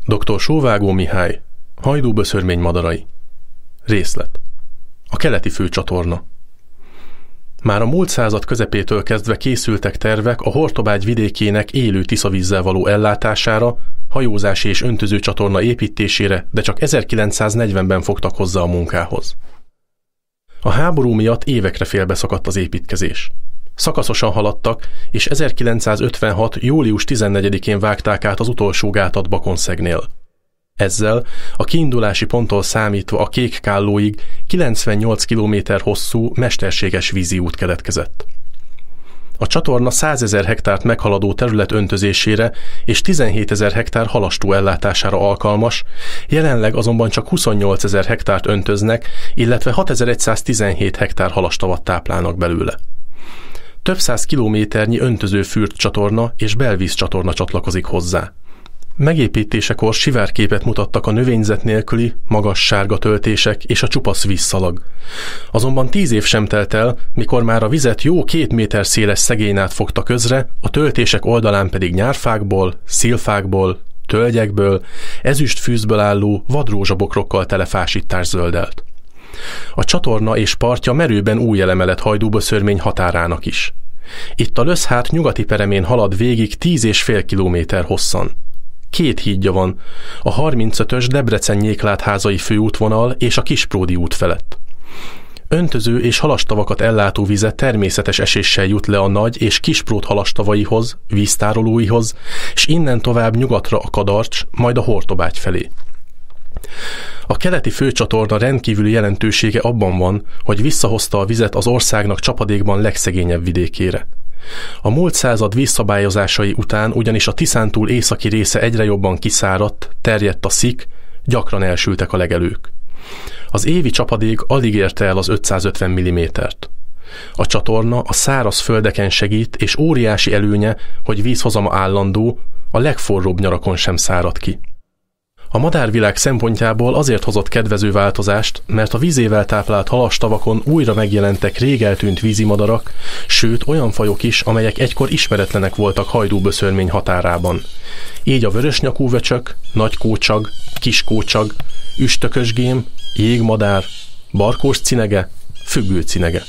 Dr. Sóvágó Mihály, Hajdúböszörmény madarai. Részlet. A keleti főcsatorna. Már a múlt század közepétől kezdve készültek tervek a Hortobágy vidékének élő tiszavízzel való ellátására, hajózási és öntözőcsatorna építésére, de csak 1940-ben fogtak hozzá a munkához. A háború miatt évekre félbeszakadt az építkezés. Szakaszosan haladtak, és 1956. július 14-én vágták át az utolsó gátat Bakonszegnél. Ezzel a kiindulási ponttól számítva a Kékkállóig 98 km hosszú, mesterséges vízi út keletkezett. A csatorna 100 000 hektárt meghaladó terület öntözésére és 17 000 hektár halastó ellátására alkalmas, jelenleg azonban csak 28 000 hektárt öntöznek, illetve 6117 hektár halastavat táplálnak belőle. Több száz kilométernyi öntözőfürt csatorna és belvízcsatorna csatlakozik hozzá. Megépítésekor sivárképet mutattak a növényzet nélküli, magas sárga töltések és a csupasz vízszalag. Azonban 10 év sem telt el, mikor már a vizet jó 2 méter széles szegény át fogta közre, a töltések oldalán pedig nyárfákból, szilfákból, tölgyekből, ezüstfűzből álló vadrózsabokrokkal tele fásítás zöldelt. A csatorna és partja merőben új eleme lett Hajdúböszörmény határának is. Itt a Löszhát nyugati peremén halad végig 10,5 kilométer hosszan. 2 hídja van, a 35-ös Debrecen-Nyéklátházai főútvonal és a Kispródi út felett. Öntöző és halastavakat ellátó vize természetes eséssel jut le a Nagy- és Kispród halastavaihoz, víztárolóihoz, és innen tovább nyugatra a Kadarcs, majd a Hortobágy felé. A keleti főcsatorna rendkívüli jelentősége abban van, hogy visszahozta a vizet az országnak csapadékban legszegényebb vidékére. A múlt század vízszabályozásai után ugyanis a Tiszántúl északi része egyre jobban kiszáradt, terjedt a szik, gyakran elsültek a legelők. Az évi csapadék alig érte el az 550 mm-t. A csatorna a száraz földeken segít, és óriási előnye, hogy vízhozama állandó, a legforróbb nyarakon sem szárad ki. A madárvilág szempontjából azért hozott kedvező változást, mert a vízével táplált halastavakon újra megjelentek rég eltűnt vízimadarak, sőt olyan fajok is, amelyek egykor ismeretlenek voltak Hajdúböszörmény határában. Így a vörösnyakú vöcsök, nagykócsag, kiskócsag, üstökösgém, jégmadár, barkós cinege, függőcinege.